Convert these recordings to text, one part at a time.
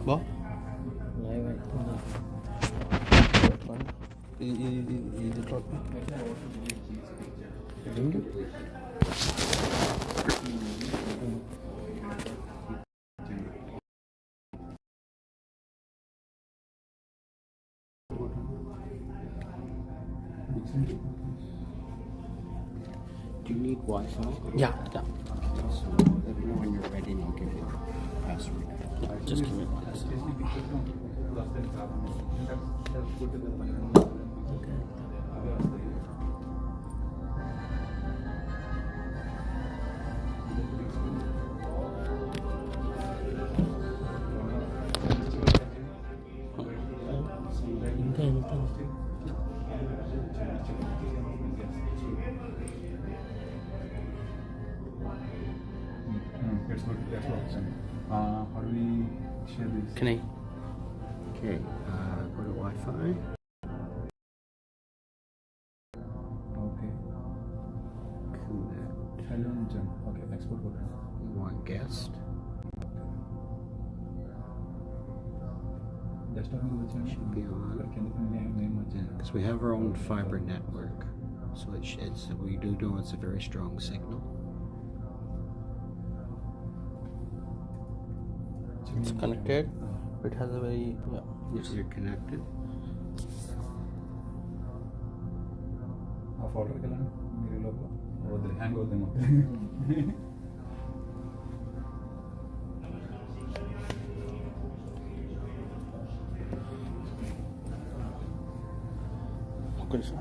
뭐? ఇది drop ring Do you need Wi-Fi? Yeah. So let me know when you're ready and I'll give you the password. Just give me one. That's good. That's the option. How do we share this? Can I? Okay, go to Wi-Fi. Okay. Connect. Hello, Jim. Okay, export go. You want guest? Desktop should be on. Because we have our own fiber network, so we do know it's a very strong signal. It's connected. It has a very Yes, you're connected. Folder kelani mere logo odle hang avudde motte Okay, sir.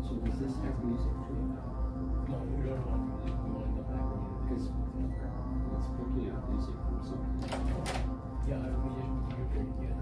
So does this have music too? No, we don't want the background. Because it's picking up music from something. Yeah, we just mute it here.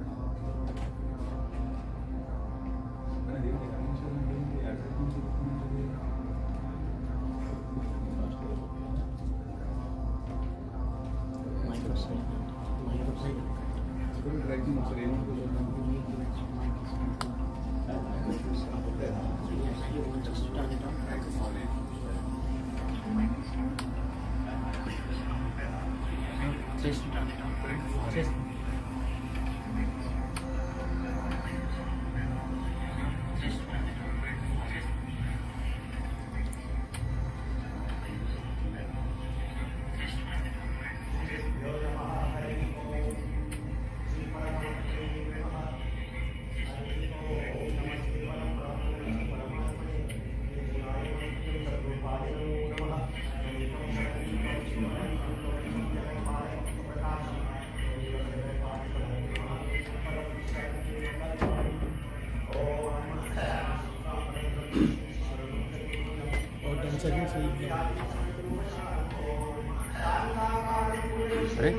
అరే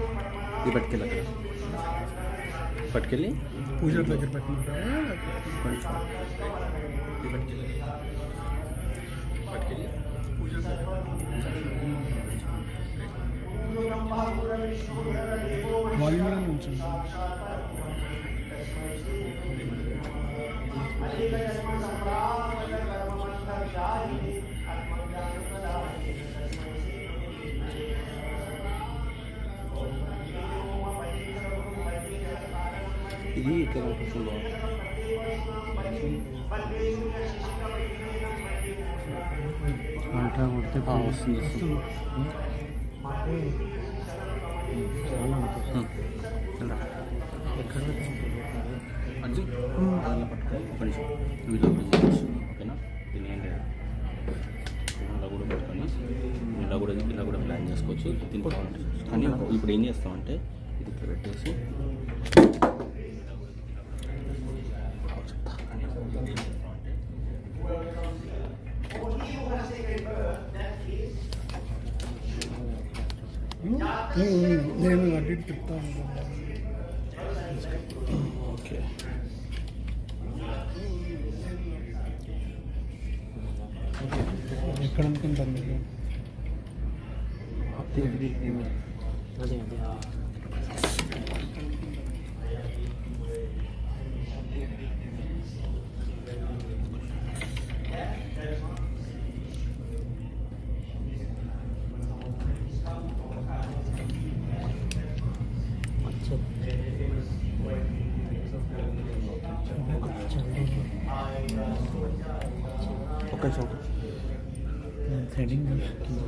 ఇది పట్టుకెళ్ళి అక్కడ పట్టుకెళ్ళి పూజ దగ్గర పట్టుకుంటావా పట్టుకెళ్ళి పూజ volume ఉంచండి ఇది ఇక్కడ కనిపిస్తుందా అల్ట్రా కొడితే వస్తుంది వస్తుంది ఎక్కడ అది అలా పట్టుకొని ఒక నిమిషం వీడియో కూడా చేయవచ్చు ఓకేనా దీన్ని ఏం లేదు ఇలా కూడా పెట్టుకొని ఇలా కూడా ప్లాన్ చేసుకోవచ్చు దీని కావాలంటే కానీ ఇప్పుడు ఏం చేస్తామంటే ఇది ఇట్లా పెట్టేసి నేను అడ్డు చెప్తా ఉంటాను ఓకే ఎక్కడ అనుకుంటాను మీరు అదే అదే ఒక్క నిమిషం థ్రెడింగ్ పడుతుంది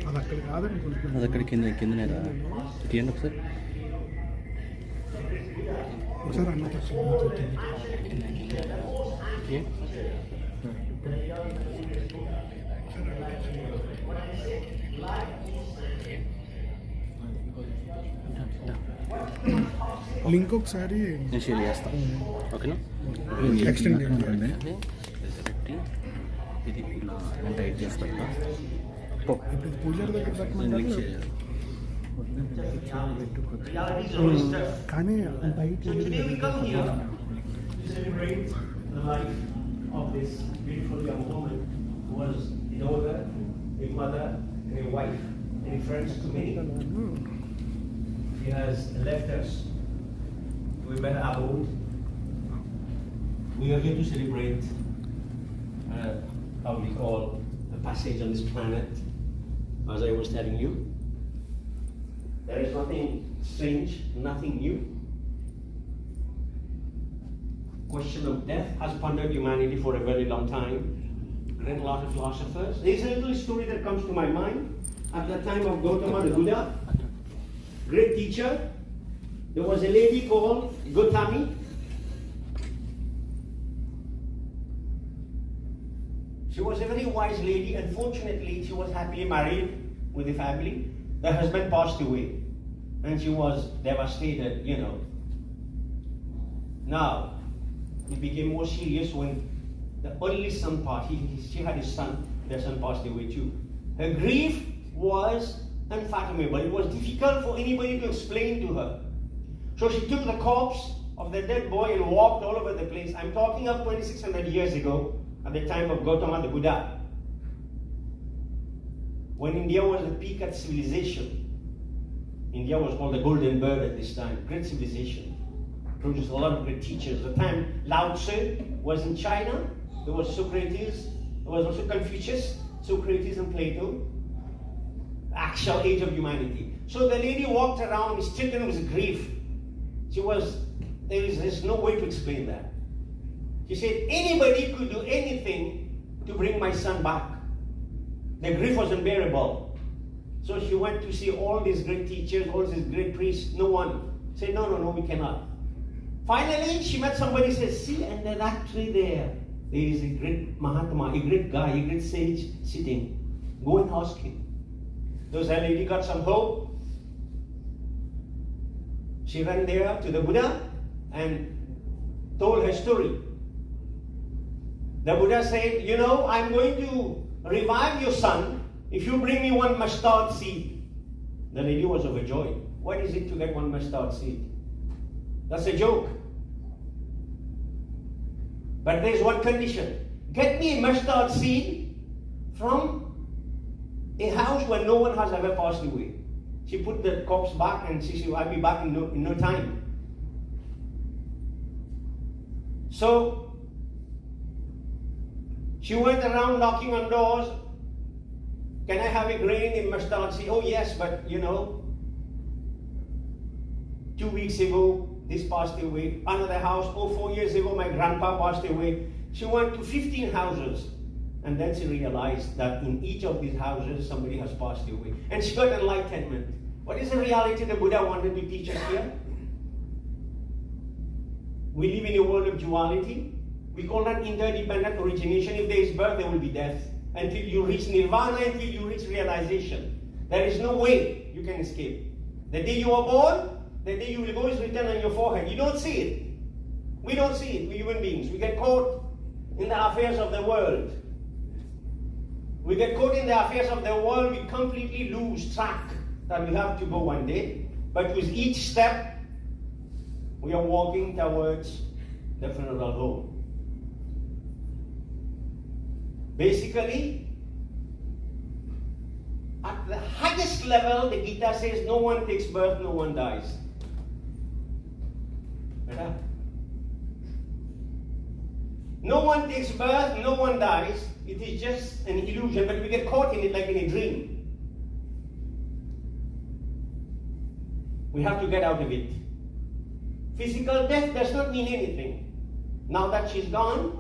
అది అక్కడ కాదనుకుంటున్నాను అది అక్కడ కిందనే రా తీయండి ఒకసారి ఒకసారి అన్నతో లింక్ ఒకసారి నేను షేర్ చేస్తాను ఓకేనా ఎక్స్టెండ్ చేయండి అదే పెట్టి ఇది ఇలా నేను టైట్ చేసి పెడతా ఇప్పుడు పూజారి దగ్గర నేను పెట్టమంటారు లింక్ షేర్ చేస్తాను కానీ బయట Today we come here to celebrate the life of this beautiful young woman who was a daughter, a mother, and a wife, and a friend to many. She has left us to a better abode. We are here to celebrate how we call the passage on this planet. As I was telling you, there is nothing strange, nothing new. Question of death has pondered humanity for a very long time. Read a lot of philosophers. There is a little story that comes to my mind. At the time of Gautama the Buddha, great teacher, there was a lady called Gautami. She was a very wise lady. Unfortunately, she was happily married with a family. The husband passed away, and she was devastated, you know. Now, it became more serious when the only son passed. She had a son, their son passed away too. Her grief was unfathomable. It was difficult for anybody to explain to her. So she took the corpse of the dead boy and walked all over the place. I'm talking of 2600 years ago, at the time of Gautama the Buddha, when India was the peak at civilization. India was called the golden bird at this time, great civilization. Produced a lot of great teachers. At the time Lao Tzu was in China, there was Socrates, there was also Confucius, Socrates and Plato. Actual age of humanity. So the lady walked around stricken with grief. There's no way to explain that. She said, anybody could do anything to bring my son back. The grief was unbearable. So she went to see all these great teachers, all these great priests. No one said, no, we cannot. Finally, she met somebody who said, see, under that tree there is a great Mahatma, a great guy, a great sage sitting. Go and ask him. Those lady got some hope. She went there to the Buddha and told her story. The Buddha said, you know, I'm going to revive your son if you bring me one mustard seed. The lady was overjoyed. What is it to get one mustard seed? That's a joke. But there's one condition. Get me a mustard seed from a house where no one has ever passed away. She put the corpse back and she said, I'll be back in no time. So, she went around knocking on doors. Can I have a grain in mustard seed? Oh yes, but 2 weeks ago, this passed away. Another house, 4 years ago, my grandpa passed away. She went to 15 houses. And then she realized that in each of these houses, somebody has passed away. And she got enlightenment. What is the reality the Buddha wanted to teach us here? We live in a world of duality. We call that interdependent origination. If there is birth, there will be death. Until you reach nirvana, until you reach realization. There is no way you can escape. The day you are born, the day you will go is written on your forehead. You don't see it. We don't see it, we human beings. We get caught in the affairs of the world. We get caught in the affairs of the world, we completely lose track that we have to go one day. But with each step, we are walking towards the funeral home. Basically, at the highest level, the Gita says, no one takes birth, no one dies. Right? No one takes birth, no one dies. It is just an illusion, but we get caught in it like in a dream. We have to get out of it. Physical death does not mean anything. Now that she's gone,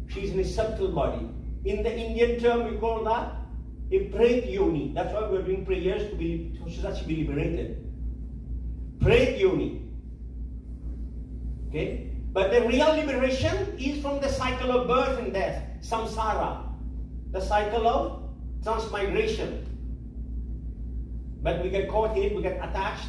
she's in a subtle body. In the Indian term, we call that a Pret Yoni. That's why we're doing prayers so that she be liberated. Pret Yoni. Okay? But the real liberation is from the cycle of birth and death, samsara, the cycle of transmigration. But we get caught in it, we get attached.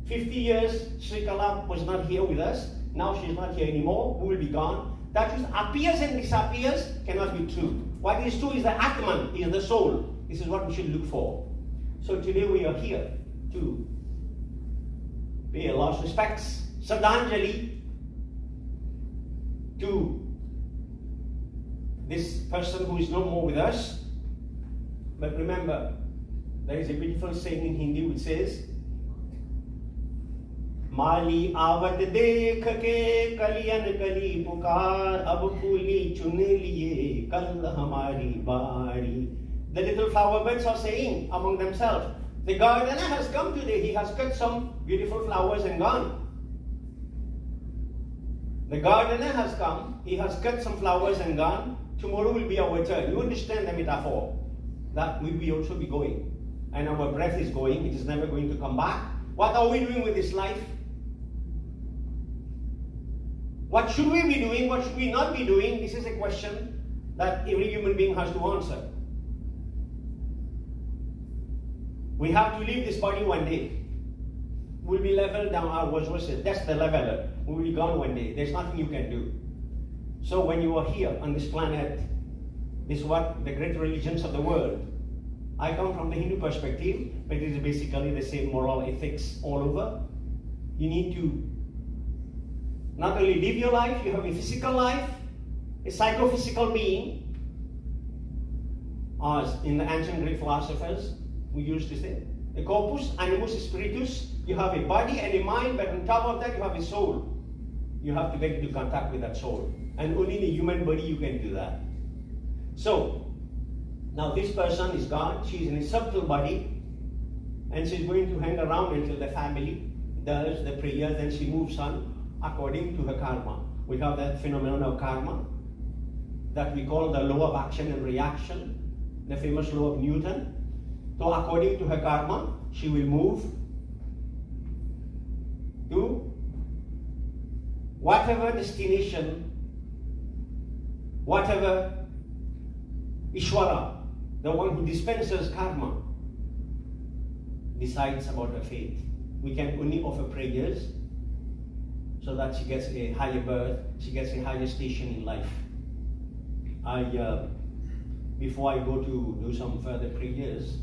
50 years, Sri Kala was not here with us. Now she's not here anymore. We will be gone. That which appears and disappears cannot be true. What is true is the Atman, is the soul. This is what we should look for. So today we are here to pay our last respects, Shraddhanjali, to this person who is no more with us. But remember, there is a beautiful saying in Hindi which says, Mali avat dekh ke kaliyan kali pukar, ab phuli chune liye kal hamari bari. The little flower birds are saying among themselves, the gardener has come today, he has cut some beautiful flowers and gone. The gardener has come, he has cut some flowers and gone. Tomorrow will be our turn. You understand the metaphor? That we will also be going. And our breath is going, it is never going to come back. What are we doing with this life? What should we be doing? What should we not be doing? This is a question that every human being has to answer. We have to leave this body one day. We'll be leveled down our voices. That's the leveler. We will be gone one day. There's nothing you can do. So when you are here on this planet, this is what the great religions of the world. I come from the Hindu perspective, but it is basically the same moral ethics all over. You need to not only live your life, you have a physical life, a psychophysical being, as in the ancient Greek philosophers, we used to say, the corpus animus spiritus, you have a body and a mind, but on top of that you have a soul. You have to get into contact with that soul. And only in a human body you can do that. So, now this person is gone, she's in a subtle body, and she's going to hang around until the family does the prayers, and she moves on according to her karma. We have that phenomenon of karma that we call the law of action and reaction, the famous law of Newton. So according to her karma, she will move to whatever destination, whatever Ishwara, the one who dispenses karma, decides about her fate. We can only offer prayers so that she gets a higher birth, she gets a higher station in life. Before I go to do some further prayers,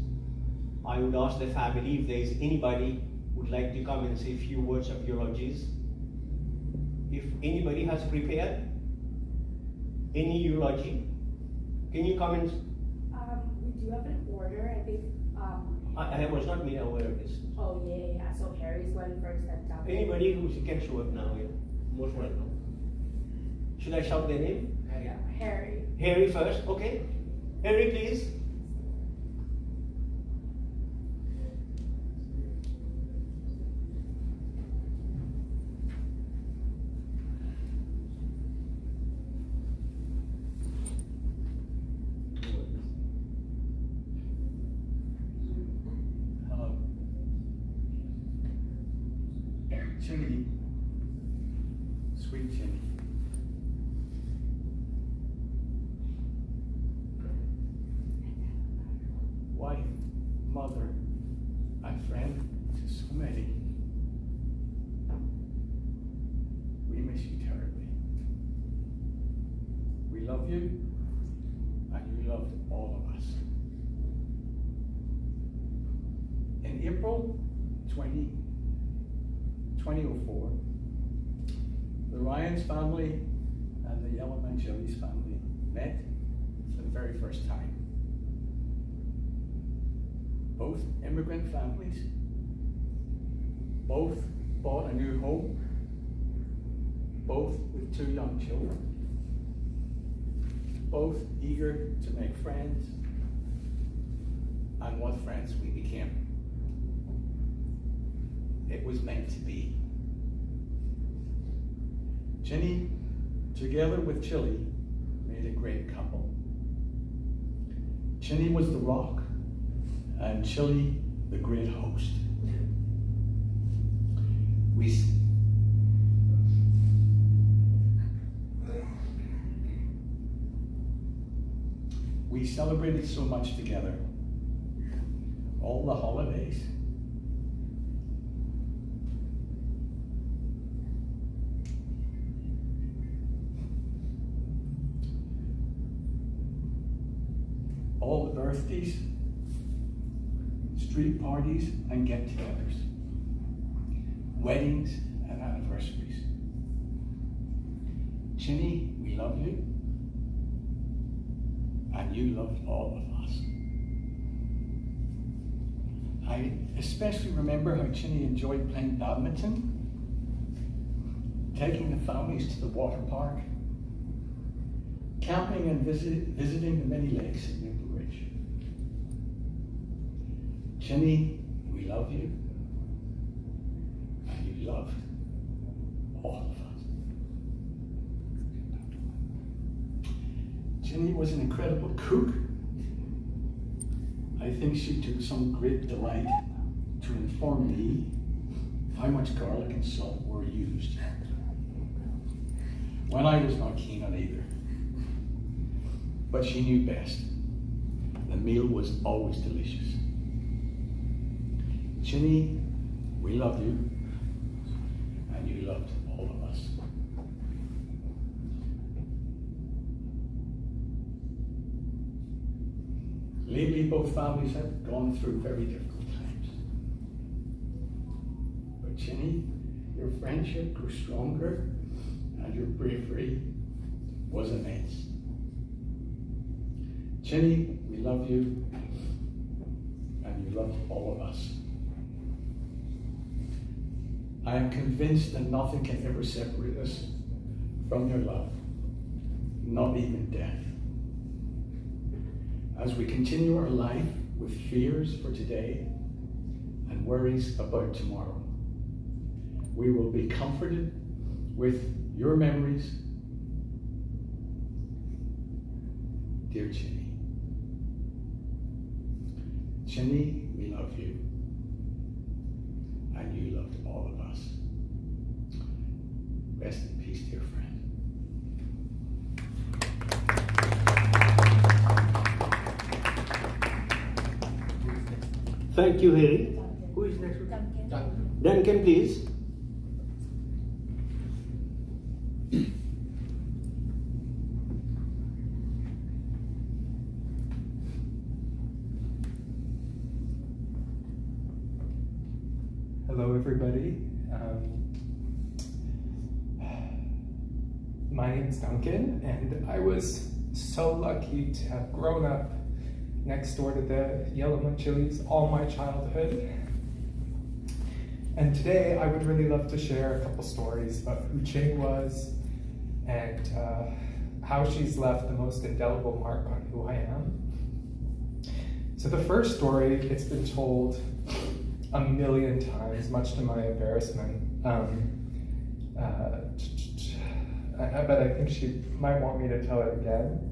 I would ask the family if there is anybody who would like to come and say a few words of eulogies. If anybody has prepared any eulogy, can you come and... we do have an order, I think. I was not made aware of this. Oh, yeah. So Harry's going first and down. Anybody who can show up now, yeah. Most welcome. Should I shout their name? Yeah, Harry. Harry first, okay. Harry, please. Chini, sweet Chini. Wife, mother, and friend, to so many. We miss you terribly. We love you, and you loved all of us. In April 2004, the Ryans family and the Yellow Manchili's family met for the very first time. Both immigrant families, both bought a new home, both with 2 young children, both eager to make friends, and what friends we became. It was meant to be. Chini, together with Chili, made a great couple. Chini was the rock, and Chili the great host. We celebrated so much together. All the holidays. All the birthdays, street parties and get-togethers, weddings and anniversaries. Chini, we love you, and you loved all of us. I especially remember how Chini enjoyed playing badminton, taking the families to the water park, camping and visiting the many lakes in Newton Ridge. Chini, we love you, and you loved all of us. Chini was an incredible cook. I think she took some great delight to inform me how much garlic and salt were used, when I was not keen on either. But she knew best. The meal was always delicious. Chini, we love you, and you loved all of us. Lately, both families have gone through very difficult times. But Chini, your friendship grew stronger, and your bravery was immense. Chini, we love you, and you loved all of us. I am convinced that nothing can ever separate us from your love, not even death. As we continue our life with fears for today and worries about tomorrow, we will be comforted with your memories, dear Chini. Chini, we love you, and you loved all of us. Rest in peace, dear friend. Thank you, Harry. Who is next? Duncan, please. Hello, everybody. My name's Duncan, and I was so lucky to have grown up next door to the Yellow Manchili's all my childhood. And today I would really love to share a couple stories about who Chini was and how she's left the most indelible mark on who I am. So the first story, it's been told a million times, much to my embarrassment. But I think she might want me to tell it again.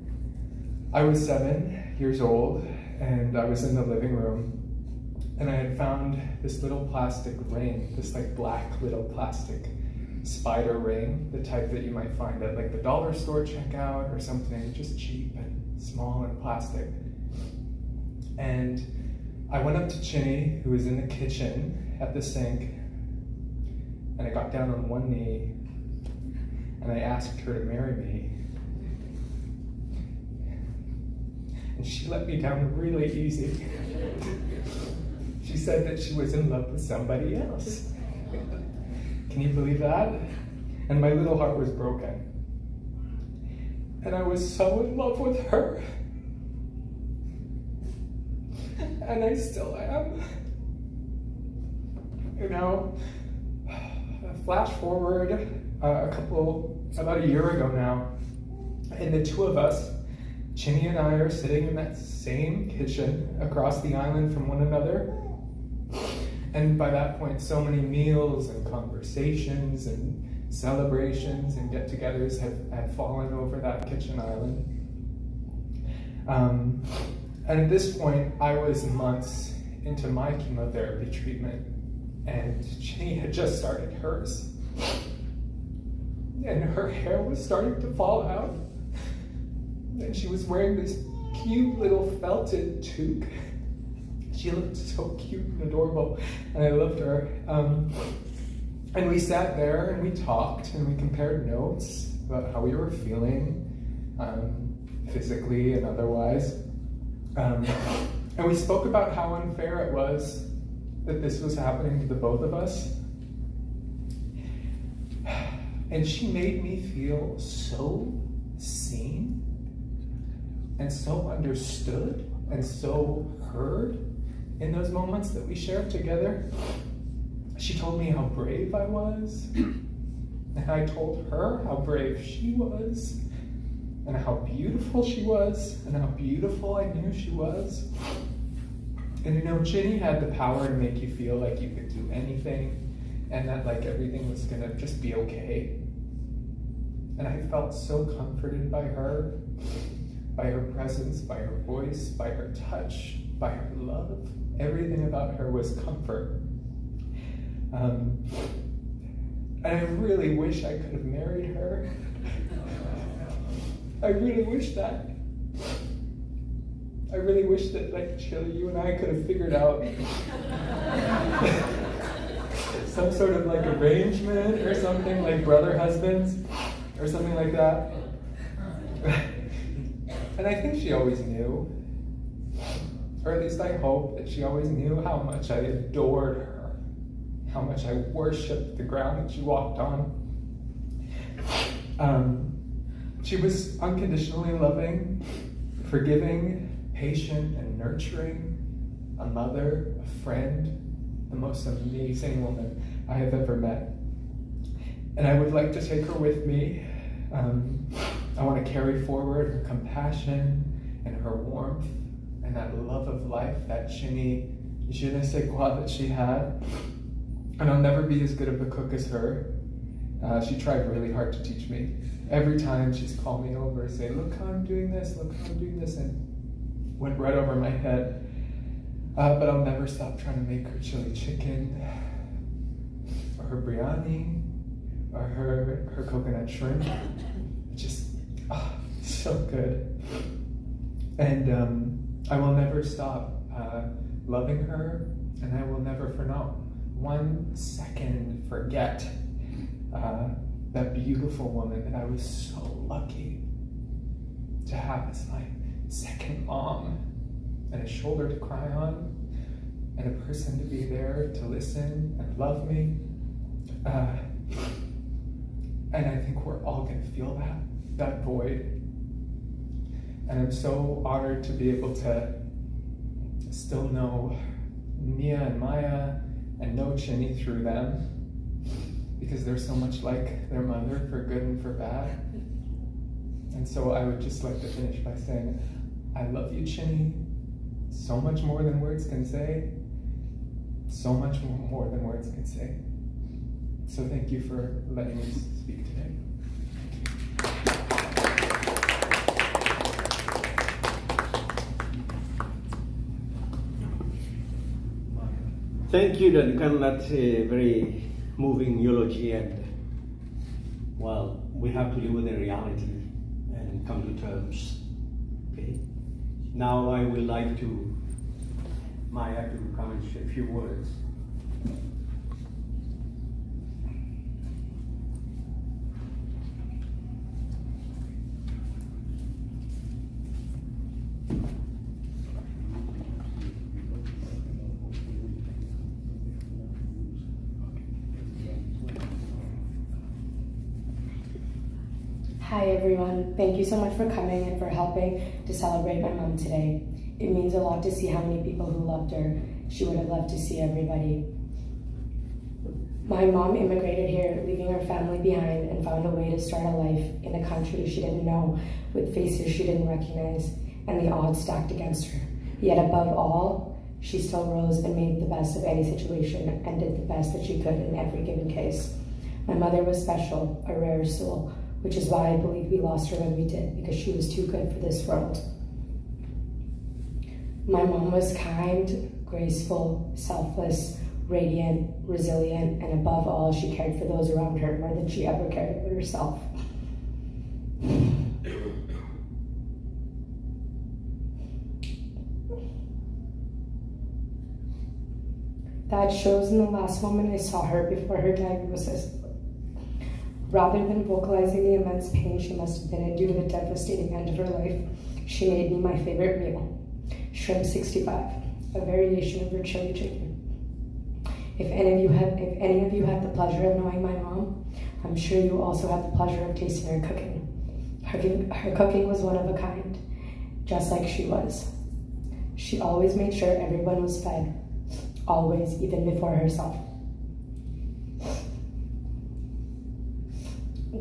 I was 7 years old, and I was in the living room, and I had found this little plastic ring, this like black little plastic spider ring, the type that you might find at like the dollar store checkout or something, just cheap and small and plastic. And I went up to Chini, who was in the kitchen at the sink, and I got down on one knee, and I asked her to marry me. And she let me down really easy. She said that she was in love with somebody else. Can you believe that? And my little heart was broken. And I was so in love with her. And I still am. You know, flash forward about a year ago now, and the two of us, Chini and I, are sitting in that same kitchen across the island from one another. And by that point, so many meals and conversations and celebrations and get-togethers had fallen over that kitchen island. And at this point, I was months into my chemotherapy treatment, and Chini had just started hers. And her hair was starting to fall out, and she was wearing this cute little felted toque. She looked so cute and adorable, and I loved her. And we sat there and we talked and we compared notes about how we were feeling, physically and otherwise. And we spoke about how unfair it was that this was happening to the both of us. And she made me feel so seen and so understood and so heard in those moments that we shared together. She told me how brave I was, and I told her how brave she was, and how beautiful she was, and how beautiful I knew she was. And you know, Chini had the power to make you feel like you could do anything, and that like everything was gonna just be okay. And I felt so comforted by her presence, by her voice, by her touch, by her love. Everything about her was comfort. And I really wish I could have married her. I really wish that. I really wish that, like Chili, you and I could have figured out some sort of like arrangement or something, like brother husbands or something like that. And I think she always knew, or at least I hope that she always knew how much I adored her, how much I worshipped the ground that she walked on. She was unconditionally loving, forgiving, patient, and nurturing, a mother, a friend, the most amazing woman I have ever met. And I would like to take her with me. I want to carry forward her compassion and her warmth and that love of life, that Chini, je ne sais quoi that she had. And I'll never be as good of a cook as her. She tried really hard to teach me. Every time she's called me over and say, look how I'm doing this, look how I'm doing this, and went right over my head. But I'll never stop trying to make her chili chicken, or her biryani, or her coconut shrimp. Just, so good. And I will never stop loving her, and I will never for not 1 second forget that beautiful woman that I was so lucky to have as my second mom, and a shoulder to cry on, and a person to be there to listen and love me. And I think we're all gonna feel that void. And I'm so honored to be able to still know Mia and Maya and know Chini through them, because they're so much like their mother, for good and for bad. And so I would just like to finish by saying, I love you, Chini, so much more than words can say, so much more than words can say. So thank you for letting me speak today. Thank you, Duncan. That's a very moving eulogy, and well, we have to live with the reality and come to terms. Okay. Now I would like to Maya to come and share a few words. Hi everyone, thank you so much for coming and for helping to celebrate my mom today. It means a lot to see how many people who loved her. She would have loved to see everybody. My mom immigrated here, leaving her family behind, and found a way to start a life in a country she didn't know, with faces she didn't recognize, and the odds stacked against her. Yet above all, she still rose and made the best of any situation and did the best that she could in every given case. My mother was special, a rare soul, which is why I believe we lost her when we did, because she was too good for this world. My mom was kind, graceful, selfless, radiant, resilient, and above all, she cared for those around her more than she ever cared about herself. That shows in the last moment I saw her before her diagnosis. Rather than vocalizing the immense pain she must have been in due to the devastating end of her life, she made me my favorite meal, shrimp 65, a variation of her chili chicken. If any of you had the pleasure of knowing my mom, I'm sure you also had the pleasure of tasting her cooking. Her cooking was one of a kind, just like she was. She always made sure everyone was fed, always, even before herself.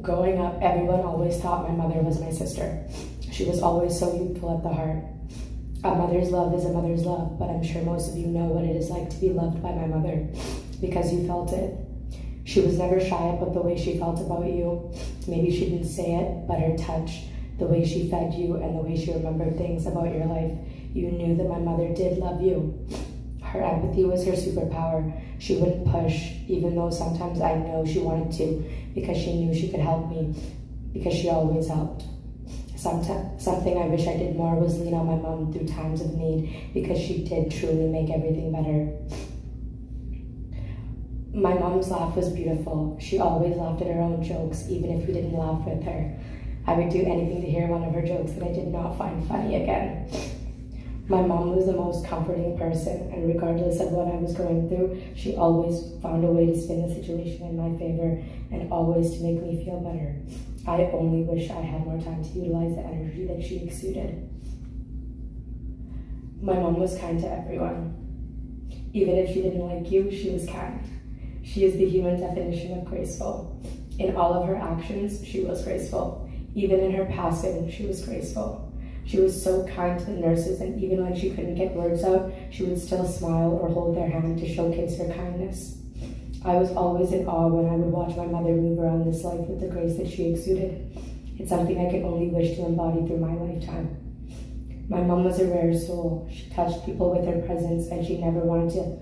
Growing up, everyone always thought my mother was my sister. She was always so youthful at the heart. A mother's love is a mother's love, but I'm sure most of you know what it is like to be loved by my mother, because you felt it. She was never shy about the way she felt about you. Maybe she didn't say it, but her touch, the way she fed you, and the way she remembered things about your life, you knew that my mother did love you. Her empathy was her superpower. She wouldn't push, even though sometimes I know she wanted to, because she knew she could help me, because she always helped. Something I wish I did more was lean on my mom through times of need, because she did truly make everything better. My mom's laugh was beautiful. She always laughed at her own jokes, even if we didn't laugh with her. I would do anything to hear one of her jokes that I did not find funny again. My mom was the most comforting person, and regardless of what I was going through, she always found a way to spin the situation in my favor and always to make me feel better. I only wish I had more time to utilize the energy that she exuded. My mom was kind to everyone. Even if she didn't like you, she was kind. She is the human definition of graceful. In all of her actions, she was graceful. Even in her passing, she was graceful. She was so kind to the nurses, and even when she couldn't get words out, she would still smile or hold their hand to showcase her kindness. I was always in awe when I would watch my mother move around this life with the grace that she exuded. It's something I could only wish to embody through my lifetime. My mom was a rare soul. She touched people with her presence, and she never wanted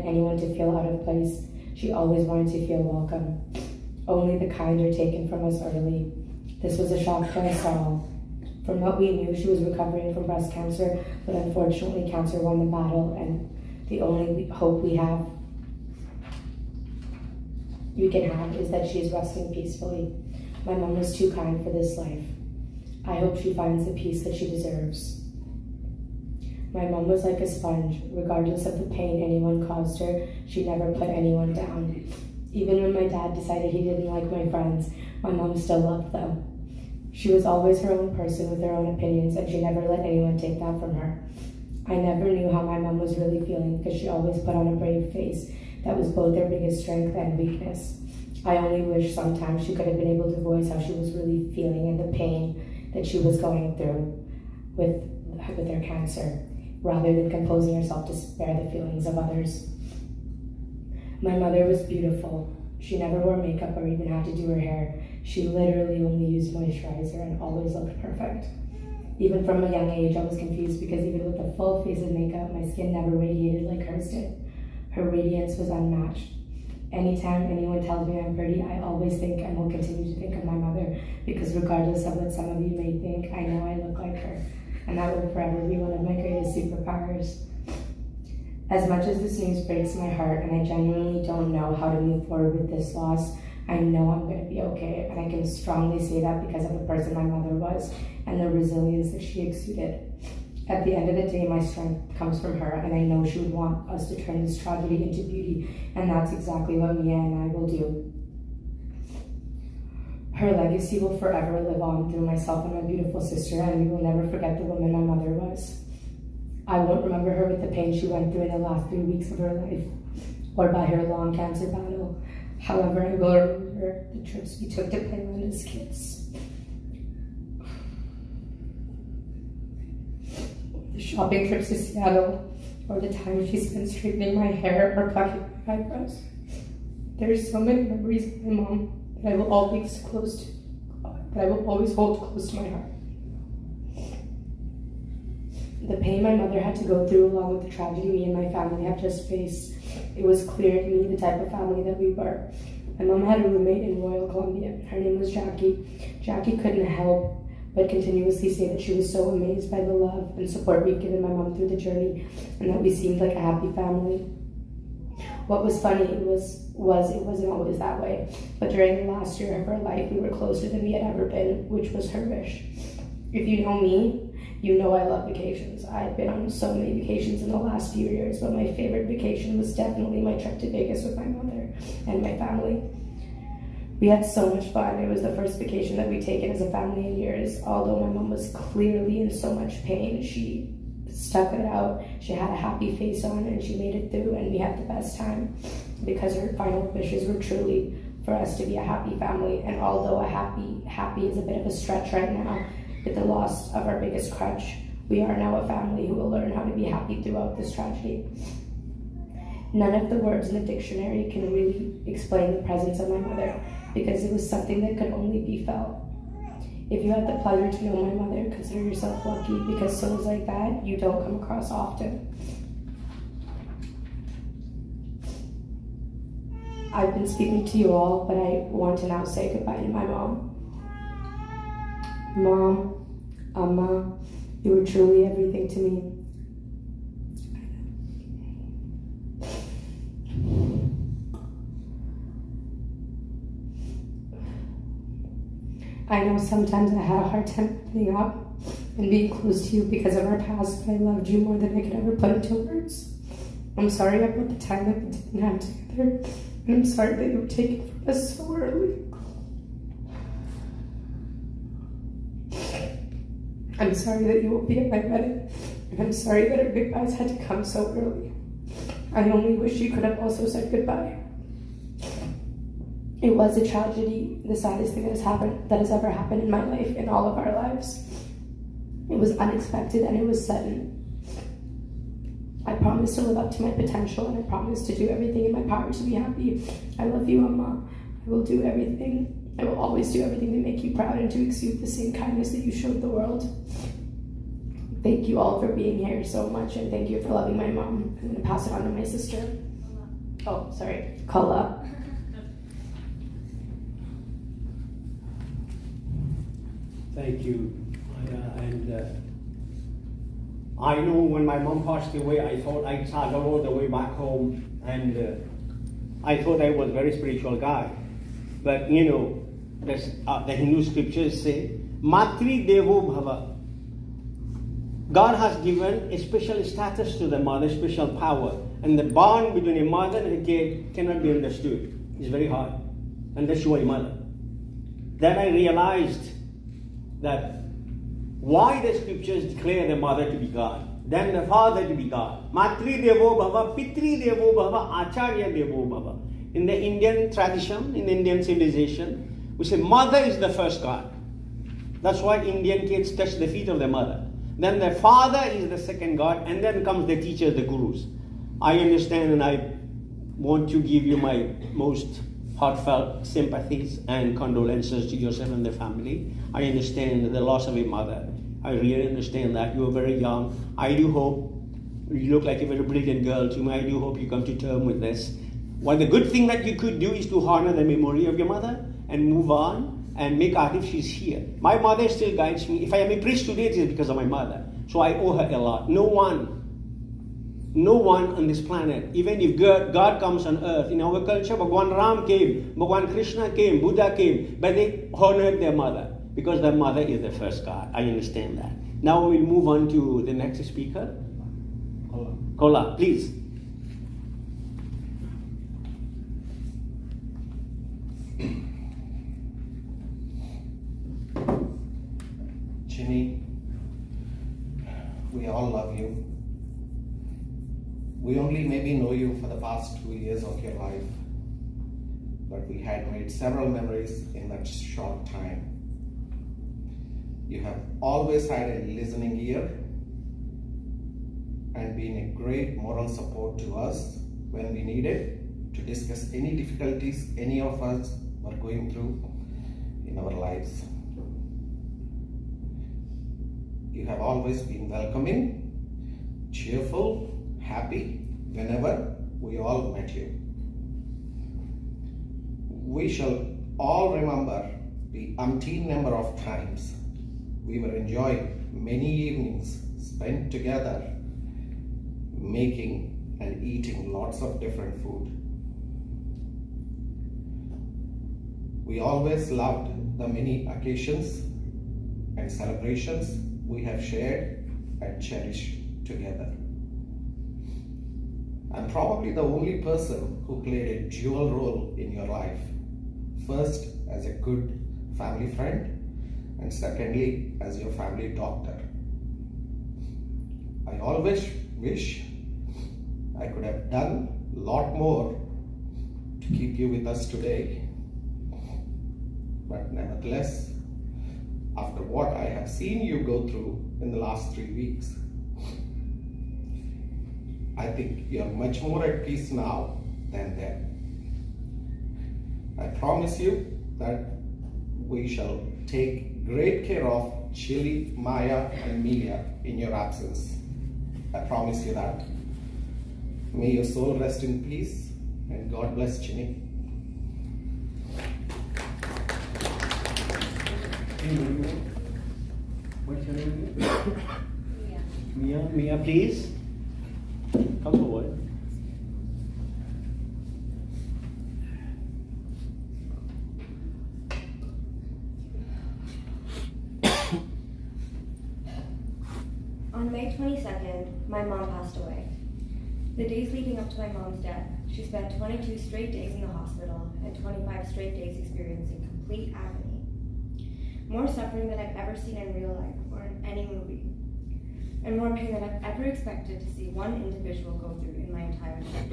anyone to feel out of place. She always wanted to feel welcome. Only the kind are taken from us early. This was a shock to us all. From what we knew, she was recovering from breast cancer, but unfortunately cancer won the battle, and the only hope we can have is that she is resting peacefully. My mom was too kind for this life. I hope she finds the peace that she deserves. My mom was like a sponge. Regardless of the pain anyone caused her, she never put anyone down. Even when my dad decided he didn't like my friends, my mom still loved them. She was always her own person with her own opinions, and she never let anyone take that from her. I never knew how my mom was really feeling, because she always put on a brave face that was both her biggest strength and weakness. I only wish sometimes she could have been able to voice how she was really feeling and the pain that she was going through with her cancer, rather than composing herself to spare the feelings of others. My mother was beautiful. She never wore makeup or even had to do her hair. She literally only used moisturizer and always looked perfect. Even from a young age, I was confused because even with a full face of makeup, my skin never radiated like hers did. Her radiance was unmatched. Anytime anyone tells me I'm pretty, I always think and will continue to think of my mother, because regardless of what some of you may think, I know I look like her, and that will forever be one of my greatest superpowers. As much as this news breaks my heart and I genuinely don't know how to move forward with this loss, I know I'm going to be okay, and I can strongly say that because of the person my mother was and the resilience that she exuded. At the end of the day, my strength comes from her, and I know she would want us to turn this tragedy into beauty, and that's exactly what Mia and I will do. Her legacy will forever live on through myself and my beautiful sister, and we will never forget the woman my mother was. I won't remember her with the pain she went through in the last 3 weeks of her life, or by her long cancer battle. However, I will remember the trips we took to Playland as kids. The shopping trips to Seattle, or the time she spent straightening my hair or plucking my eyebrows. There's so many memories of my mom that I will always hold close to my heart. The pain my mother had to go through, along with the tragedy me and my family have just faced, it was clear to me the type of family that we were. My mom had a roommate in Royal Columbia. Her name was Jackie. Jackie couldn't help but continuously say that she was so amazed by the love and support we've given my mom through the journey, and that we seemed like a happy family. What was funny was it wasn't always that way, but during the last year of her life, we were closer than we had ever been, which was her wish. If you know me, you know I love vacations. I've been on so many vacations in the last few years, but my favorite vacation was definitely my trip to Vegas with my mother and my family. We had so much fun. It was the first vacation that we'd taken as a family in years. Although my mom was clearly in so much pain, she stuck it out. She had a happy face on and she made it through, and we had the best time because her final wishes were truly for us to be a happy family. And although a happy is a bit of a stretch right now, with the loss of our biggest crutch, we are now a family who will learn how to be happy throughout this tragedy. None of the words in the dictionary can really explain the presence of my mother, because it was something that could only be felt. If you had the pleasure to know my mother, consider yourself lucky, because souls like that you don't come across often. I've been speaking to you all, but I want to now say goodbye to my mom. Mom, Amma, you were truly everything to me. I know sometimes I had a hard time opening up and being close to you because of our past, but I loved you more than I could ever put into words. I'm sorry about the time that we didn't have together, and I'm sorry that you were taken from us so early. I'm sorry that you won't be at my wedding, and I'm sorry that our goodbyes had to come so early. I only wish you could have also said goodbye. It was a tragedy, the saddest thing that has ever happened in my life, in all of our lives. It was unexpected and it was sudden. I promise to live up to my potential, and I promise to do everything in my power to be happy. I love you, Amma. I will do everything. I will always do everything to make you proud and to exude the same kindness that you showed the world. Thank you all for being here so much, and thank you for loving my mom. I'm going to pass it on to my sister. Oh, sorry. Kala. Thank you. I know when my mom passed away, I thought I traveled all the way back home, and I thought I was a very spiritual guy. But you know, the Hindu scriptures say, Matri Devo Bhava. God has given a special status to the mother, special power. And the bond between a mother and a kid cannot be understood. It's very hard, unless you are a mother. Then I realized that why the scriptures declare the mother to be God, then the father to be God. Matri Devo Bhava, Pitri Devo Bhava, Acharya Devo Bhava. In the Indian tradition, in Indian civilization, we say mother is the first God. That's why Indian kids touch the feet of their mother. Then the father is the second God, and then comes the teachers, the gurus. I understand, and I want to give you my most heartfelt sympathies and condolences to yourself and the family. I understand the loss of a mother. I really understand that. You are very young. I do hope, you look like a very brilliant girl to me, I do hope you come to terms with this. Well, the good thing that you could do is to honor the memory of your mother and move on and make out if she's here. My mother still guides me. If I am a priest today, it is because of my mother. So I owe her a lot. No one No one on this planet, even if God comes on earth, in our culture, Bhagwan Ram came, Bhagwan Krishna came, Buddha came, but they honored their mother because their mother is the first God. I understand that. Now we'll move on to the next speaker. Kola, please. Chini, we all love you. We only maybe know you for the past 2 years of your life, but we had made several memories in that short time. You have always had a listening ear and been a great moral support to us when we needed to discuss any difficulties any of us were going through in our lives. You have always been welcoming, cheerful, happy whenever we all met you. We shall all remember the umpteen number of times we were enjoying many evenings spent together making and eating lots of different food. We always loved the many occasions and celebrations we have shared and cherished together. I'm probably the only person who played a dual role in your life. First, as a good family friend, and secondly, as your family doctor. I always wish I could have done a lot more to keep you with us today. But nevertheless, after what I have seen you go through in the last 3 weeks, I think you're much more at peace now than then. I promise you that we shall take great care of Chili, Maya, and Mia in your absence. I promise you that. May your soul rest in peace, and God bless Chini. What's your name again? Mia, please. Come forward. On May 22nd, my mom passed away. The days leading up to my mom's death, she spent 22 straight days in the hospital and 25 straight days experiencing complete agony. More suffering than I've ever seen in real life or in any movie. And more pain than I've ever expected to see one individual go through in my entire life.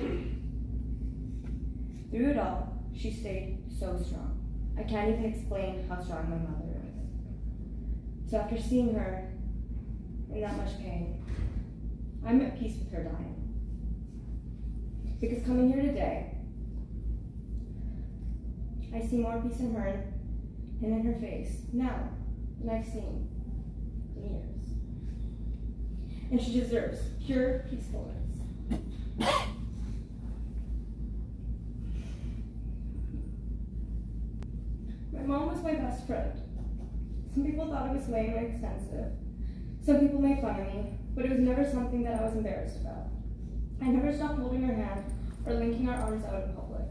Through it all, she stayed so strong. I can't even explain how strong my mother is. So after seeing her in that much pain, I'm at peace with her dying. Because coming here today, I see more peace in her and in her face now than I've seen in years. And she deserves pure peacefulness. My mom was my best friend. Some people thought it was lame and expensive. Some people made fun of me, but it was never something that I was embarrassed about. I never stopped holding her hand or linking our arms out in public.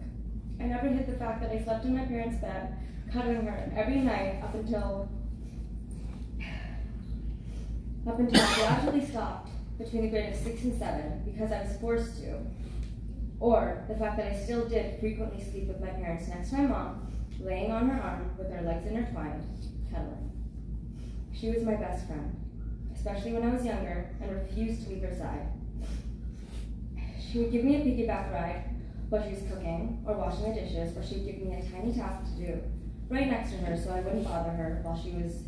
I never hid the fact that I slept in my parents' bed, cuddling her every night up until I gradually stopped between the grade of 6 and 7 because I was forced to. Or the fact that I still did frequently sleep with my parents next to my mom, laying on her arm with our legs intertwined, cuddling. She was my best friend, especially when I was younger and refused to leave her side. She would give me a piggyback ride while she was cooking or washing the dishes, or she would give me a tiny task to do right next to her so I wouldn't bother her while she was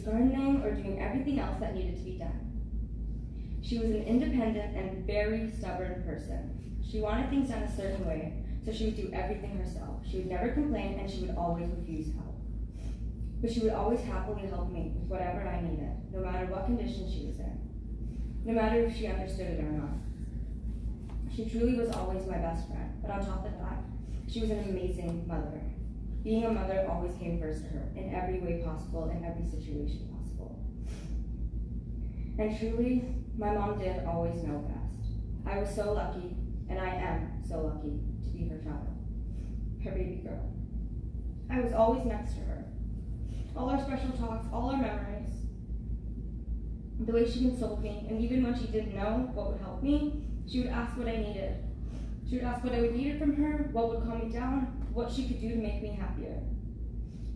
gardening or doing everything else that needed to be done. She was an independent and very stubborn person. She wanted things done a certain way, so she would do everything herself. She would never complain, and she would always refuse help. But she would always happily help me with whatever I needed, no matter what condition she was in, no matter if she understood it or not. She truly was always my best friend, but on top of that, she was an amazing mother. Being a mother always came first to her, in every way possible, in every situation possible. And truly, my mom did always know best. I was so lucky, and I am so lucky to be her child, her baby girl. I was always next to her. All our special talks, all our memories, the way she consoled me, and even when she didn't know what would help me, she would ask what I needed. She would ask what I would need from her, what would calm me down, what she could do to make me happier.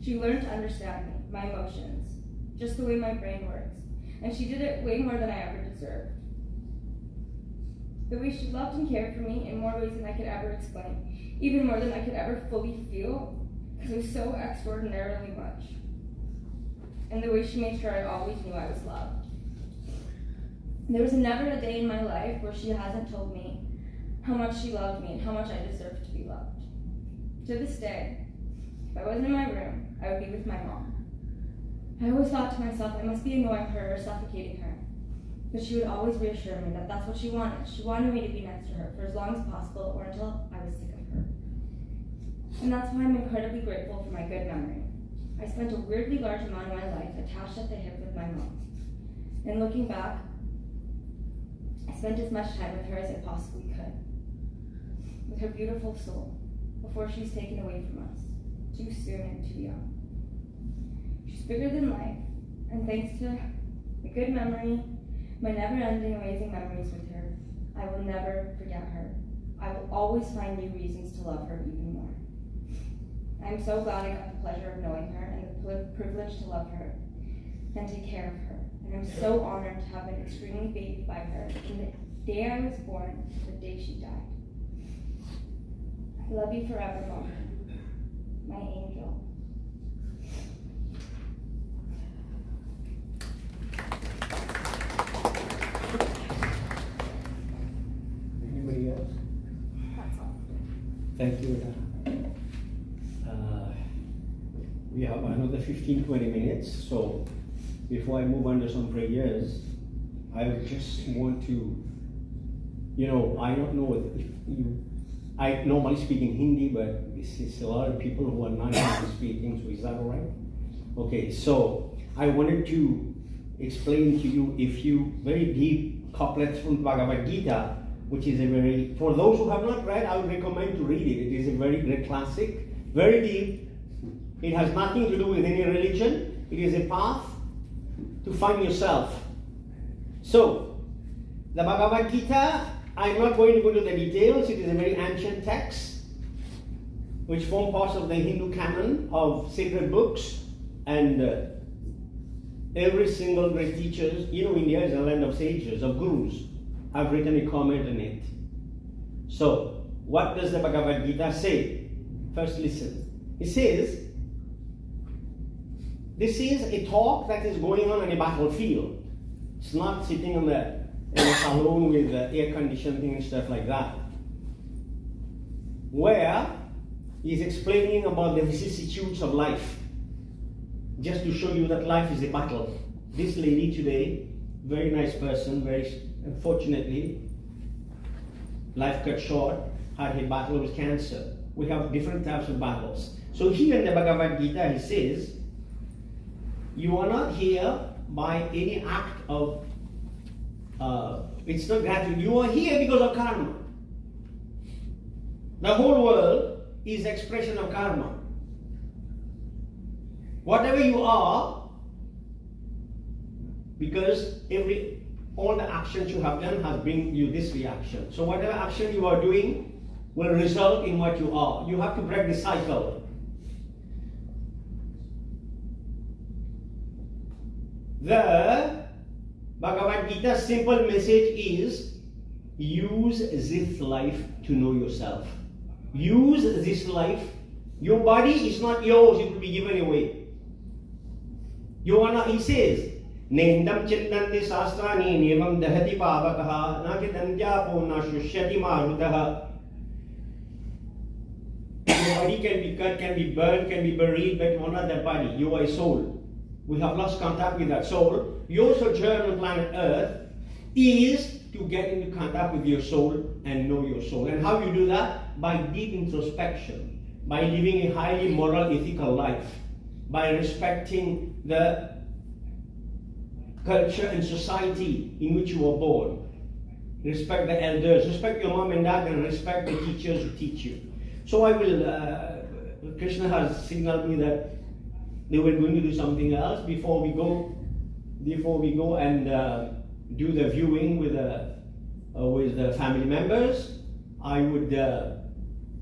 She learned to understand me, my emotions, just the way my brain works, and she did it way more than I ever deserved. The way she loved and cared for me in more ways than I could ever explain, even more than I could ever fully feel, because it was so extraordinarily much. And the way she made sure I always knew I was loved. There was never a day in my life where she hasn't told me how much she loved me and how much I deserved to be loved. To this day, if I wasn't in my room, I would be with my mom. I always thought to myself I must be annoying her or suffocating her. But she would always reassure me that that's what she wanted. She wanted me to be next to her for as long as possible or until I was sick of her. And that's why I'm incredibly grateful for my good memory. I spent a weirdly large amount of my life attached at the hip with my mom. And looking back, I spent as much time with her as I possibly could. With her beautiful soul, before she's taken away from us, too soon and too young. She's bigger than life, and thanks to my good memory, my never-ending amazing memories with her, I will never forget her. I will always find new reasons to love her even more. I'm so glad I got the pleasure of knowing her and the privilege to love her and take care of her. And I'm so honored to have been extremely bathed by her from the day I was born to the day she died. I love you forever, Mom. My angel. Anybody else? That's all. Thank you. We have another 15-20 minutes, so before I move on to some prayers, I just want to, I don't know if I normally speak in Hindi, but this is a lot of people who are not Hindi speaking, so is that all right? Okay, so I wanted to explain to you a few very deep couplets from Bhagavad Gita, which is for those who have not read, I would recommend to read it. It is a very great classic, very deep. It has nothing to do with any religion. It is a path to find yourself. So, the Bhagavad Gita, I'm not going to go into the details. It is a very ancient text, which form parts of the Hindu canon of sacred books. And every single great teachers, India is a land of sages, of gurus, have written a comment on it. So, what does the Bhagavad Gita say? First listen. It says, this is a talk that is going on a battlefield. It's not sitting in a salon with air conditioning and stuff like that. Where he's explaining about the vicissitudes of life. Just to show you that life is a battle. This lady today, very nice person, very unfortunately, life cut short, had a battle with cancer. We have different types of battles. So here in the Bhagavad Gita, he says, you are not here by any act of, it's not gratitude. You are here because of karma. The whole world is expression of karma. Whatever you are, because all the actions you have done has bring you this reaction. So whatever action you are doing will result in what you are. You have to break the cycle. The Bhagavad Gita's simple message is, use this life to know yourself. Use this life. Your body is not yours, it will be given away. You are not, he says, Nendam chindante sastrani nevam dahati pavakaha nakidantyapo nashushati marutaha. Your body can be cut, can be burned, can be buried, but you are not that body. You are a soul. We have lost contact with that soul. Your sojourn on planet Earth is to get into contact with your soul and know your soul. And how you do that? By deep introspection, by living a highly moral, ethical life, by respecting the culture and society in which you were born. Respect the elders, respect your mom and dad, and respect the teachers who teach you. So I will, Krishna has signaled me that they were going to do something else before we go and do the viewing with the family members. I would,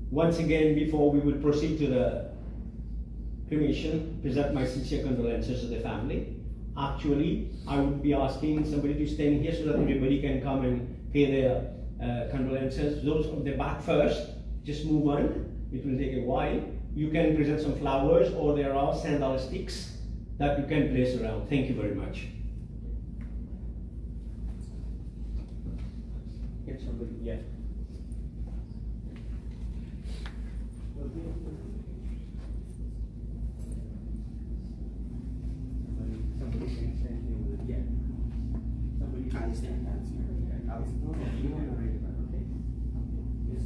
once again, before we would proceed to the cremation, present my sincere condolences to the family. Actually, I would be asking somebody to stand here so that everybody can come and pay their condolences. Those from the back first, just move on. It will take a while. You can present some flowers, or there are sandal sticks that you can place around. Thank you very much. Get somebody, yeah. Somebody can stand here with it, yeah. Somebody can stand here. You want to write about it, okay? Yes.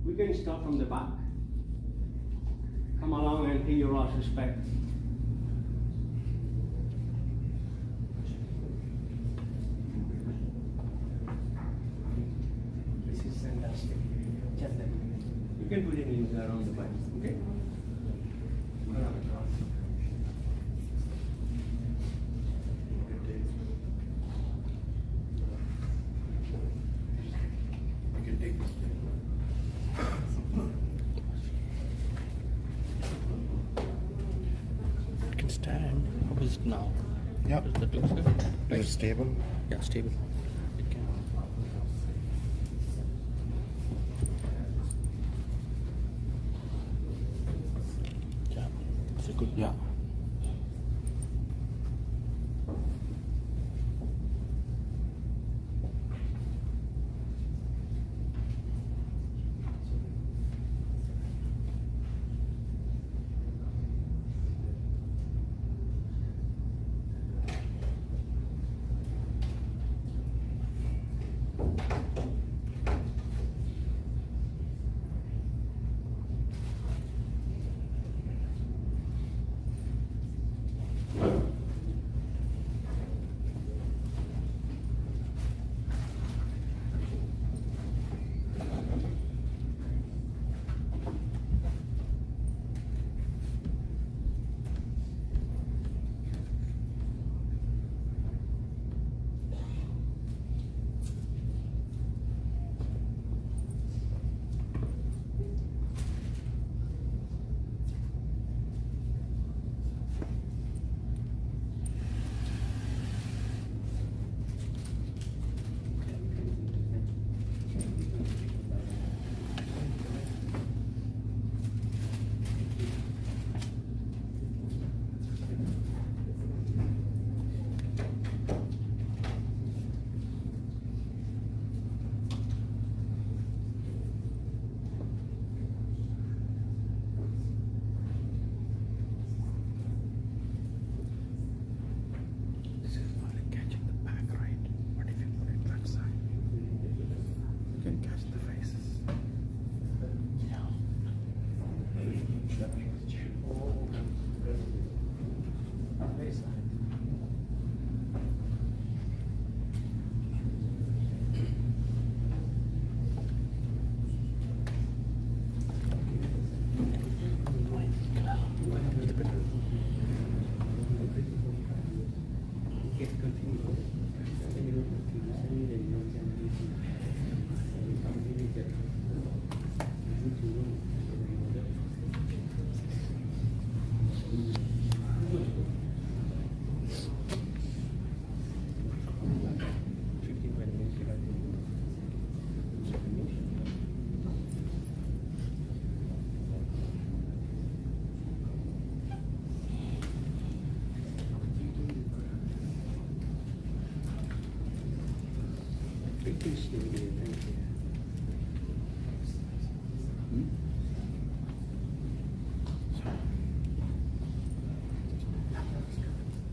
We can start from the back. Come along and pay your last respect. This is fantastic. Just that. You can put it in around the bike, okay? You can take this. Stand. How is it now? Yep. Does that look good? Is it stable? Yeah, stable. It can. Yeah, it's a good. Yeah.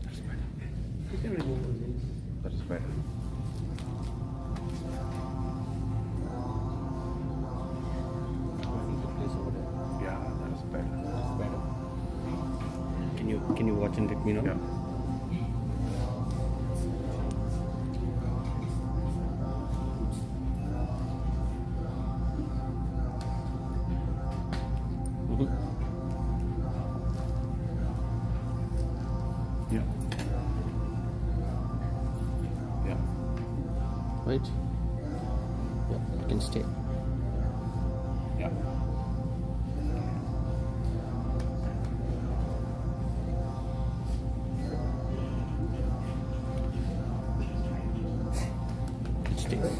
That's better. watch and let me know. Yeah. Mhm. Yeah. Yeah. Right? Yeah, it can stay. Yeah. It stays.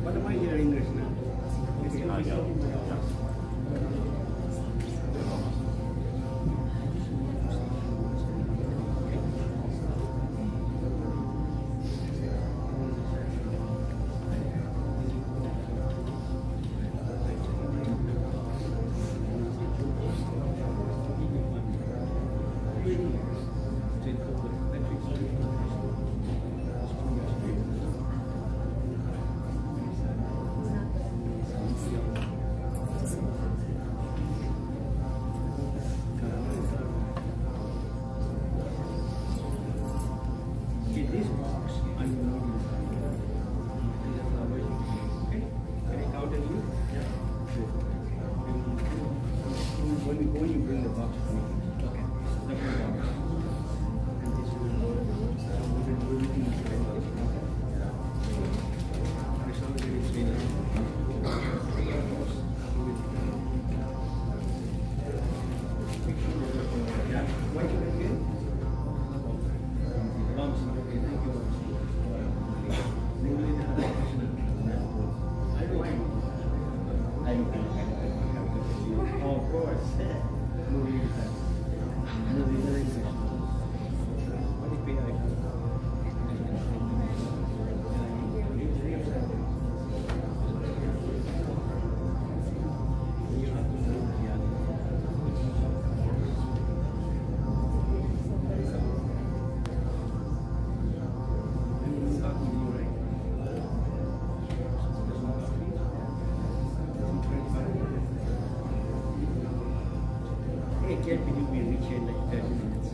What am I hearing right now? This box, I will not use it. Okay? Can I count on you? Yeah. When we go, you bring the box to me. Okay. The box. And this will everything is ready. This already is ready. Yeah. What should I get? Bumps. Okay, thank you. I don't mind. Oh, of course. I can't believe we reached here in like 30 minutes.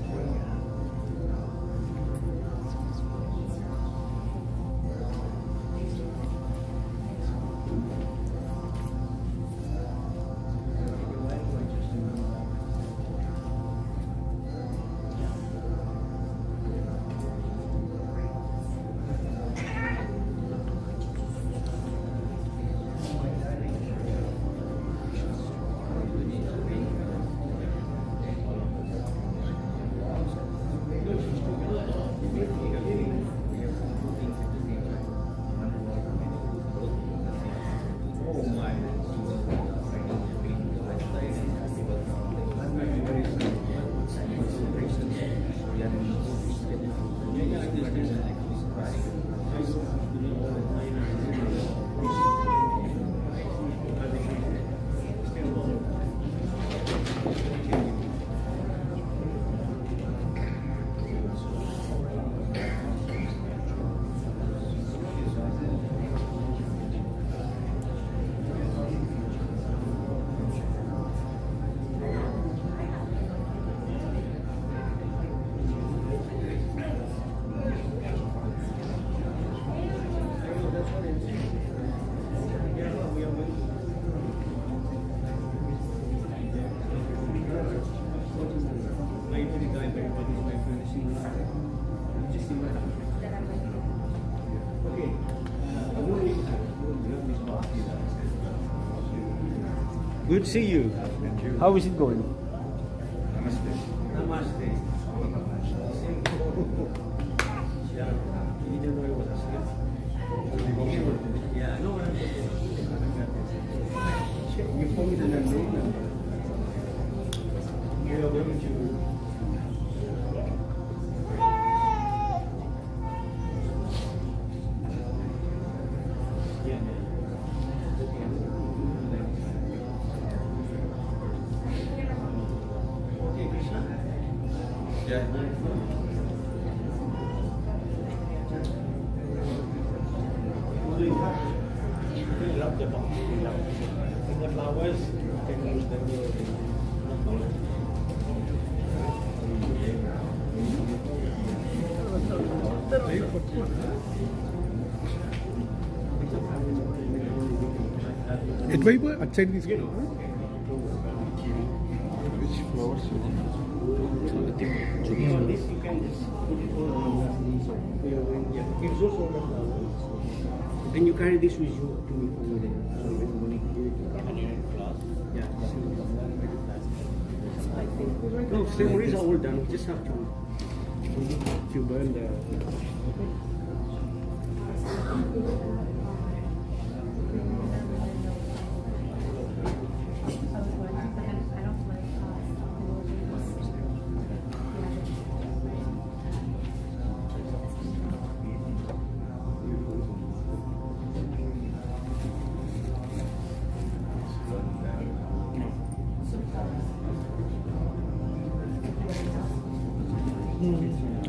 Good to see you. How is it going? Namaste. You didn't know it was a skip. Yeah, no, you told me the name. We are going to. Love the box. And the flowers, you can use them. ఎటువైపు అటు side తీసుకెళ్ళి Which flowers you want? This you can just put it on. Yeah, it's also the flowers. And you carry this with you to over there. Yeah. No, ceremonies are all done. We just have to burn the.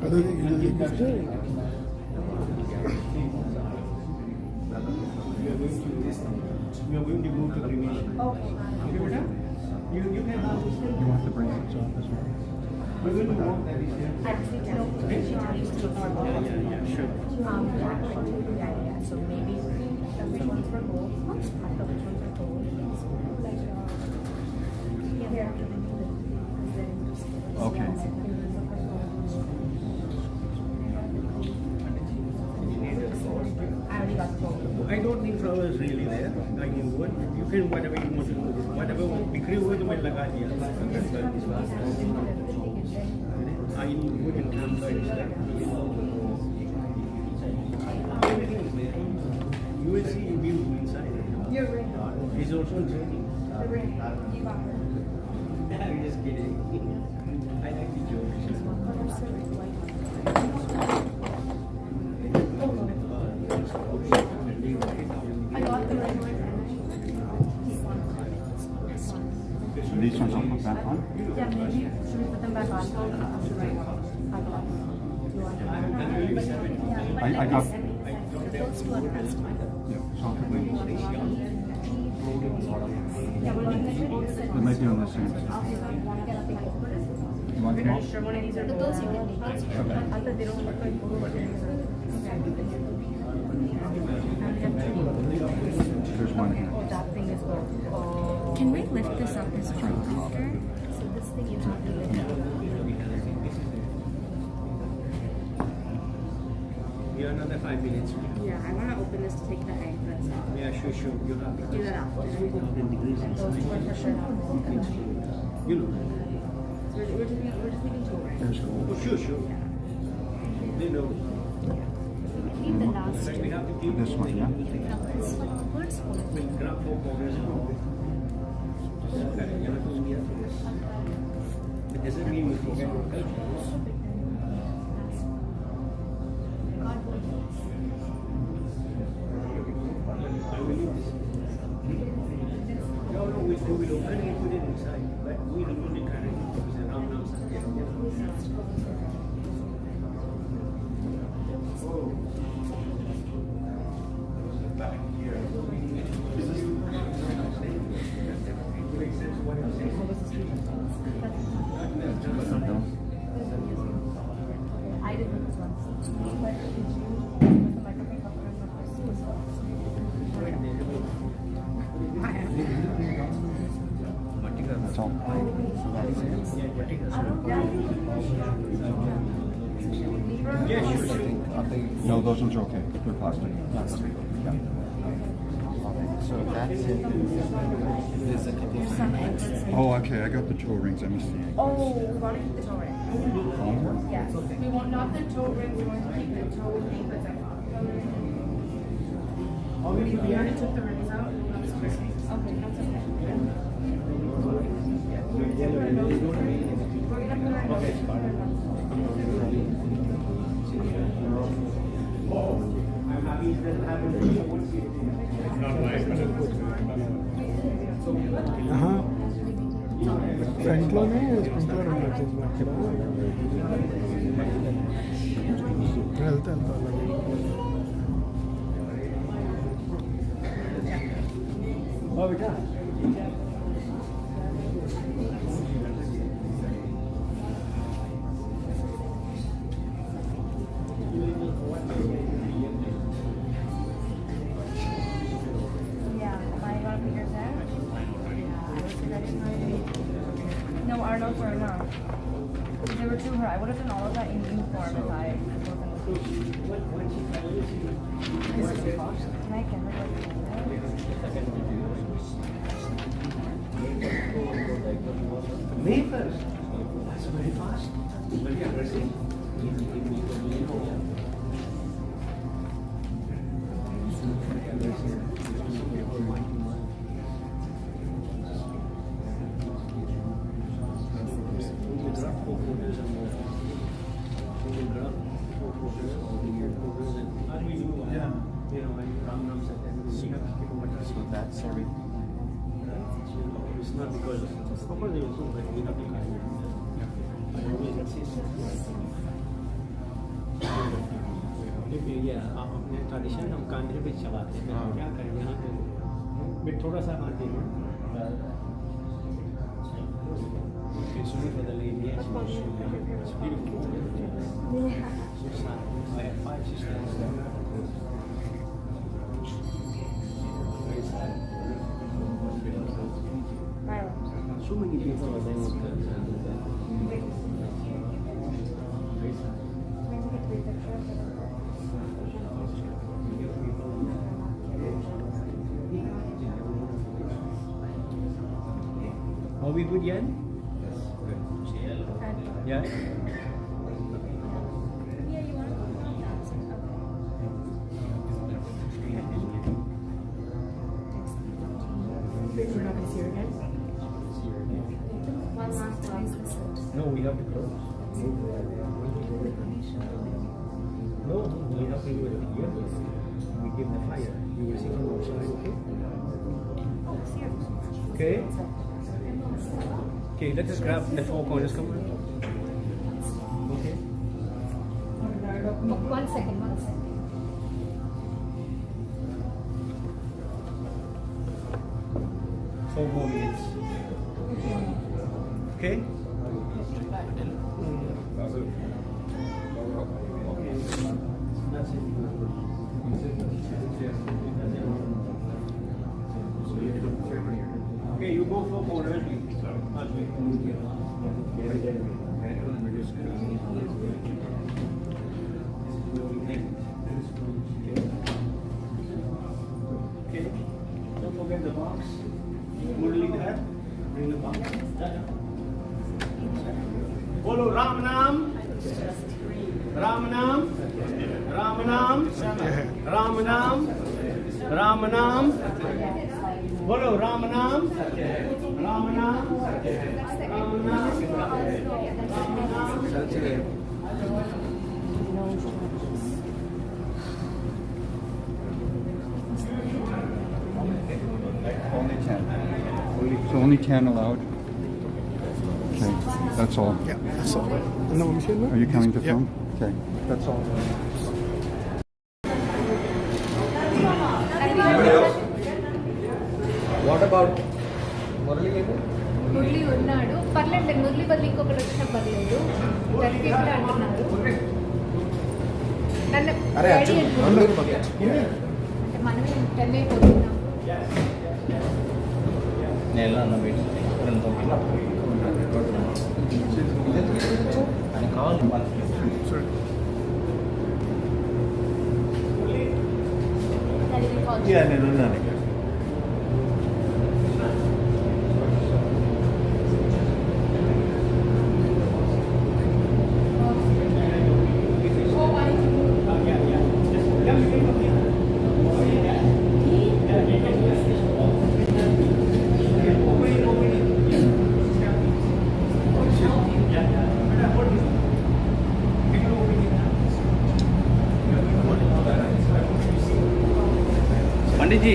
అదే ఇది చూపిస్తే We are going to go to cremation. Okay. Okay, madam? You can have this. You want the bracelets off as well? We're going to walk that is here. I just need to know which one is to normal. Yeah, sure. Yeah. So maybe which ones were gold? After which ones were gold? Like, yeah. Okay. I already got the gold. I don't need flowers really there. I can go. You can whatever you want to do. Whatever बिखरे हुए तो मैं लगा दिया. I would in terms of you will see view inside. You're right. It's also journey. You're right. You got her. I'm just kidding. I like the joke. I got the right one. So these ones I'll put back on? Yeah, maybe. Should we put them back on? The right one. I got it. You want them? I got. Those two are best. Yeah, so I'll put these. Yeah, we're looking at They might be on the same. You want them all? sure one of these are those you can make. I thought they don't look like gold. There's one here. Oh, that thing is gold. Oh. Can we lift this up as well after? So this thing you have to lift up. We are another 5 minutes. Yeah, I want to open this to take the egg. That's all. Yeah, sure. You have to Do that after. And degrees And those two are for sure not gold. You know. So we're just leaving two, right? There's gold. Oh, sure. They know. Keep the last But we two. have to keep This one, yeah? This one, what's gold? We'll grab 4 powders and all. It doesn't mean we forget our culture. I will leave this. No, we will open it and put it inside. But we will put it correctly. Because the round numbers are back here. I didn't this once. But did you was the microphone covering my first was That's all. Yeah, sure. No, those ones are okay. They're plastic. Yeah. So that's it. There's a couple of some eggs. Oh, okay. I got the toe rings. I missed the egg. Oh, we want to keep the toe ring. Oh, Yes. We want not the toe ring, we want to keep the toe ring. We already took the rings out. Okay, that's okay. ఫ్రంట్లోనే sprinkler ఉండొచ్చు అక్కడ వెళ్తా అలాగే Yeah, am I going to put yours in? strokes right now. Because they were too hard. I would have done all of that in uniform if I wasn't. And I can May 1st. That's very fast. Very aggressive. So that's everything. It's not because properly also, but we have to kind of. अपने tradition हम कांधे पे चलाते हैं क्या करें यहाँ पे मैं थोड़ा सा हाथ देंगे Sorry for the lady. It's beautiful. So sad. I have 5 sisters. Very sad. So many people are there with us. Very sad. Are we good, Yan? Yeah? One last time. No, we have to close. No, we have to do it here. We give the fire. You will see from outside, okay? Okay? Okay, let's just grab the 4 corners, come on. Okay? 1 second, 1 second. Four more minutes. Okay? That's it. Okay, you go for corners. Okay, don't forget the box. Murli there, bring the box. Follow Ram Nam. Ram Nam. Ram Nam. Ram Nam. Ram Nam. Follow Ram Nam. Ram Nam. Ram Nam. Only 10. So only 10 allowed? Okay, that's all. Yeah, that's all. No, Michelle? Are you coming to Yeah. film? Okay, that's all. What about Murali? Murali ఉన్నాడు పర్లేదు మురళి బదులు ఇంకొకటి వచ్చినా పర్లేదు జరిగేట్లు అంటున్నారు నన్ను అరే ready Arjun అంటున్నారు. అందరూ పంపించు. అంటే మనమే 10 అయిపోతున్నాం నేను అన్న వెయిట్ అని కావాలి నేను ఉన్నాను ఇక్కడ. पंडित जी